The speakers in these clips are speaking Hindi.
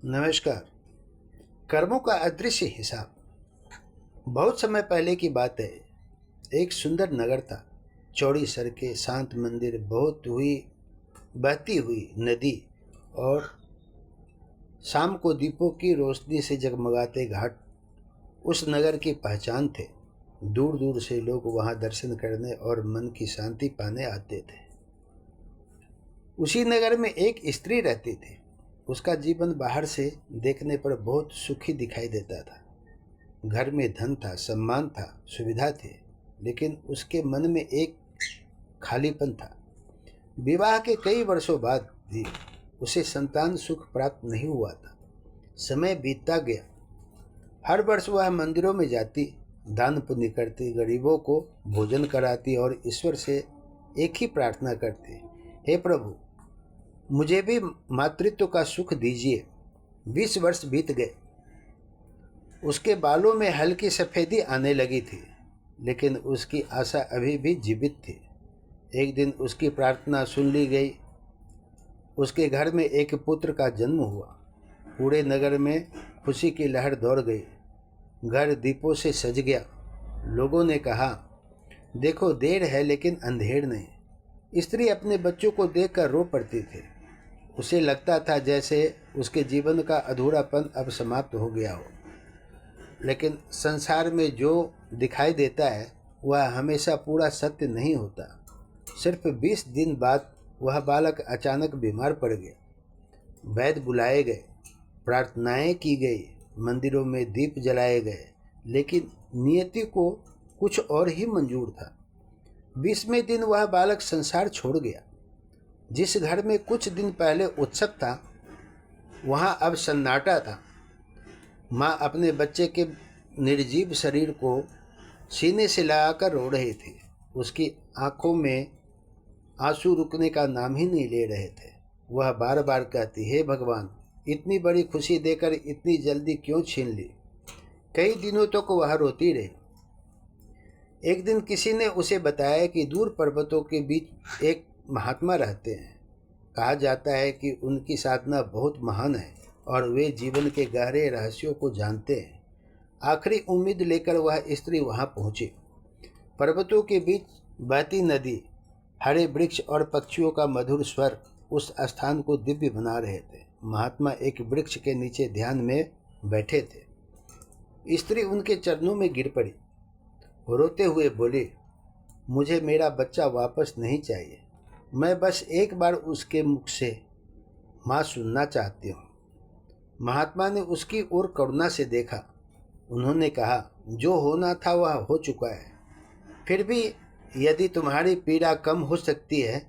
नमस्कार। कर्मों का अदृश्य हिसाब। बहुत समय पहले की बात है। एक सुंदर नगर था। चौड़ी सड़कें, शांत मंदिर, बहती हुई नदी और शाम को दीपों की रोशनी से जगमगाते घाट उस नगर की पहचान थे। दूर दूर से लोग वहां दर्शन करने और मन की शांति पाने आते थे। उसी नगर में एक स्त्री रहती थी। उसका जीवन बाहर से देखने पर बहुत सुखी दिखाई देता था। घर में धन था, सम्मान था, सुविधा थी, लेकिन उसके मन में एक खालीपन था। विवाह के कई वर्षों बाद भी उसे संतान सुख प्राप्त नहीं हुआ था। समय बीतता गया। हर वर्ष वह मंदिरों में जाती, दान पुण्य करती, गरीबों को भोजन कराती और ईश्वर से एक ही प्रार्थना करती, हे प्रभु, मुझे भी मातृत्व का सुख दीजिए। 20 वर्ष बीत गए। उसके बालों में हल्की सफ़ेदी आने लगी थी, लेकिन उसकी आशा अभी भी जीवित थी। एक दिन उसकी प्रार्थना सुन ली गई। उसके घर में एक पुत्र का जन्म हुआ। पूरे नगर में खुशी की लहर दौड़ गई। घर दीपों से सज गया। लोगों ने कहा, देखो, देर है लेकिन अंधेर नहीं। स्त्री अपने बच्चों को देखकर रो पड़ती थी। उसे लगता था जैसे उसके जीवन का अधूरापन अब समाप्त हो गया हो। लेकिन संसार में जो दिखाई देता है वह हमेशा पूरा सत्य नहीं होता। सिर्फ 20 दिन बाद वह बालक अचानक बीमार पड़ गया। वैद्य बुलाए गए, प्रार्थनाएं की गई, मंदिरों में दीप जलाए गए, लेकिन नियति को कुछ और ही मंजूर था। 20वें दिन वह बालक संसार छोड़ गया। जिस घर में कुछ दिन पहले उत्सव था, वहाँ अब सन्नाटा था। माँ अपने बच्चे के निर्जीव शरीर को सीने से लगाकर रो रही थी। उसकी आंखों में आंसू रुकने का नाम ही नहीं ले रहे थे। वह बार बार कहती, हे भगवान, इतनी बड़ी खुशी देकर इतनी जल्दी क्यों छीन ली। कई दिनों तक तो वह रोती रही। एक दिन किसी ने उसे बताया कि दूर पर्वतों के बीच एक महात्मा रहते हैं। कहा जाता है कि उनकी साधना बहुत महान है और वे जीवन के गहरे रहस्यों को जानते हैं। आखिरी उम्मीद लेकर वह स्त्री वहां पहुंची। पर्वतों के बीच बहती नदी, हरे वृक्ष और पक्षियों का मधुर स्वर उस स्थान को दिव्य बना रहे थे। महात्मा एक वृक्ष के नीचे ध्यान में बैठे थे। स्त्री उनके चरणों में गिर पड़ी। रोते हुए बोली, मुझे मेरा बच्चा वापस नहीं चाहिए। मैं बस एक बार उसके मुख से माँ सुनना चाहती हूँ। महात्मा ने उसकी ओर करुणा से देखा। उन्होंने कहा, जो होना था वह हो चुका है। फिर भी यदि तुम्हारी पीड़ा कम हो सकती है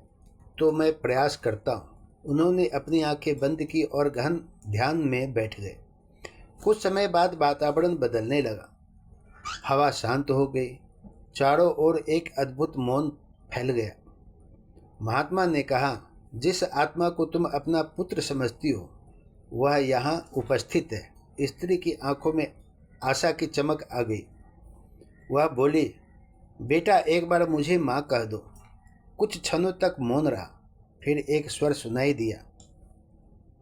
तो मैं प्रयास करता हूँ। उन्होंने अपनी आंखें बंद की और गहन ध्यान में बैठ गए। कुछ समय बाद वातावरण बदलने लगा। हवा शांत हो गई। चारों ओर एक अद्भुत मौन फैल गया। महात्मा ने कहा, जिस आत्मा को तुम अपना पुत्र समझती हो वह यहाँ उपस्थित है। स्त्री की आंखों में आशा की चमक आ गई। वह बोली, बेटा, एक बार मुझे माँ कह दो। कुछ क्षणों तक मौन रहा। फिर एक स्वर सुनाई दिया,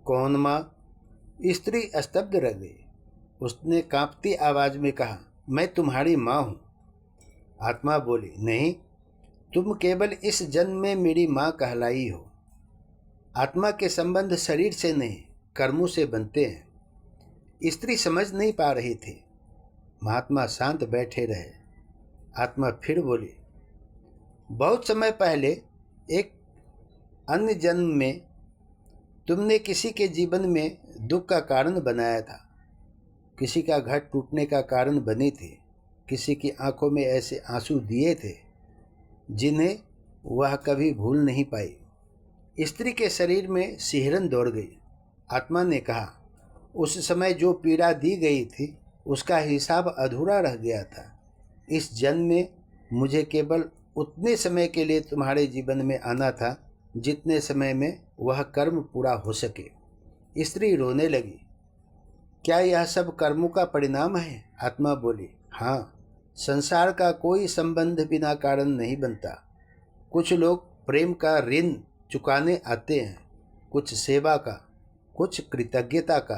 कौन माँ? स्त्री स्तब्ध रह गई। उसने कांपती आवाज में कहा, मैं तुम्हारी माँ हूँ। आत्मा बोली, नहीं, तुम केवल इस जन्म में मेरी माँ कहलाई हो। आत्मा के संबंध शरीर से नहीं, कर्मों से बनते हैं। स्त्री समझ नहीं पा रही थी। महात्मा शांत बैठे रहे। आत्मा फिर बोली, बहुत समय पहले एक अन्य जन्म में तुमने किसी के जीवन में दुख का कारण बनाया था। किसी का घर टूटने का कारण बनी थी। किसी की आंखों में ऐसे आंसू दिए थे जिन्हें वह कभी भूल नहीं पाई। स्त्री के शरीर में सिहरन दौड़ गई। आत्मा ने कहा, उस समय जो पीड़ा दी गई थी उसका हिसाब अधूरा रह गया था। इस जन्म में मुझे केवल उतने समय के लिए तुम्हारे जीवन में आना था जितने समय में वह कर्म पूरा हो सके। स्त्री रोने लगी। क्या यह सब कर्मों का परिणाम है? आत्मा बोली, हाँ, संसार का कोई संबंध बिना कारण नहीं बनता। कुछ लोग प्रेम का ऋण चुकाने आते हैं, कुछ सेवा का, कुछ कृतज्ञता का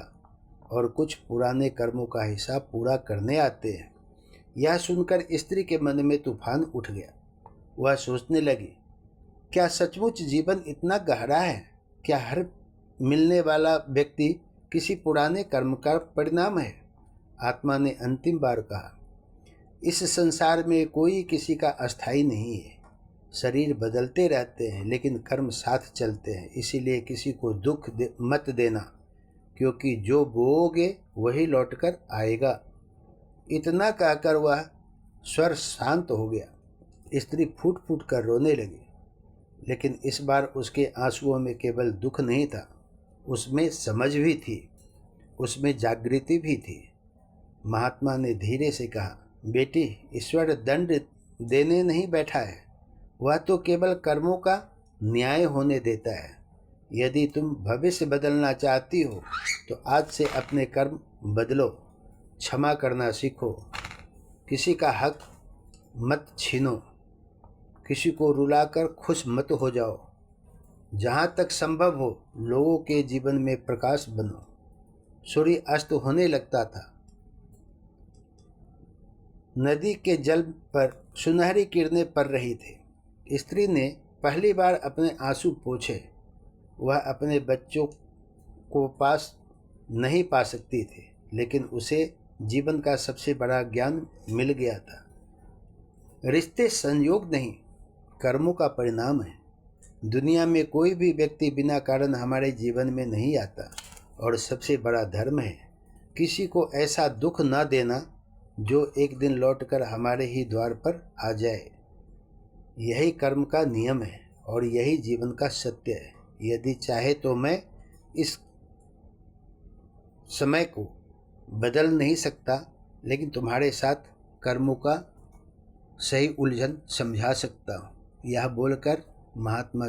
और कुछ पुराने कर्मों का हिसाब पूरा करने आते हैं। यह सुनकर स्त्री के मन में तूफान उठ गया। वह सोचने लगी, क्या सचमुच जीवन इतना गहरा है? क्या हर मिलने वाला व्यक्ति किसी पुराने कर्म का परिणाम है? आत्मा ने अंतिम बार कहा, इस संसार में कोई किसी का अस्थाई नहीं है। शरीर बदलते रहते हैं लेकिन कर्म साथ चलते हैं। इसीलिए किसी को दुख मत देना, क्योंकि जो बोओगे वही लौटकर आएगा। इतना कहकर वह स्वर शांत हो गया। स्त्री फूट फूट कर रोने लगी, लेकिन इस बार उसके आंसुओं में केवल दुख नहीं था, उसमें समझ भी थी, उसमें जागृति भी थी। महात्मा ने धीरे से कहा, बेटी, ईश्वर दंड देने नहीं बैठा है, वह तो केवल कर्मों का न्याय होने देता है। यदि तुम भविष्य बदलना चाहती हो तो आज से अपने कर्म बदलो, क्षमा करना सीखो, किसी का हक मत छीनो, किसी को रुलाकर खुश मत हो जाओ। जहाँ तक संभव हो लोगों के जीवन में प्रकाश बनो। सूर्य अस्त होने लगता था। नदी के जल पर सुनहरी किरणें पड़ रही थी। स्त्री ने पहली बार अपने आंसू पोंछे। वह अपने बच्चों को पास नहीं पा सकती थी, लेकिन उसे जीवन का सबसे बड़ा ज्ञान मिल गया था। रिश्ते संयोग नहीं, कर्मों का परिणाम है। दुनिया में कोई भी व्यक्ति बिना कारण हमारे जीवन में नहीं आता, और सबसे बड़ा धर्म है किसी को ऐसा दुख न देना जो एक दिन लौटकर हमारे ही द्वार पर आ जाए। यही कर्म का नियम है और यही जीवन का सत्य है। यदि चाहे तो मैं इस समय को बदल नहीं सकता, लेकिन तुम्हारे साथ कर्मों का सही उलझन समझा सकता हूँ। यह बोलकर महात्मा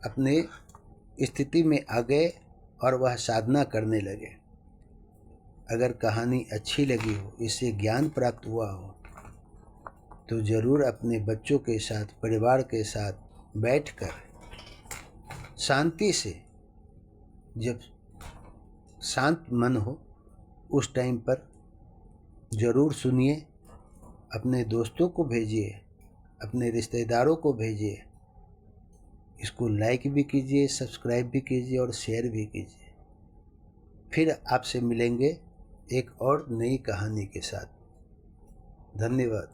अपने स्थिति में आ गए और वह साधना करने लगे। अगर कहानी अच्छी लगी हो, इससे ज्ञान प्राप्त हुआ हो, तो ज़रूर अपने बच्चों के साथ, परिवार के साथ बैठकर शांति से, जब शांत मन हो उस टाइम पर ज़रूर सुनिए। अपने दोस्तों को भेजिए, अपने रिश्तेदारों को भेजिए। इसको लाइक भी कीजिए, सब्सक्राइब भी कीजिए और शेयर भी कीजिए। फिर आपसे मिलेंगे एक और नई कहानी के साथ। धन्यवाद।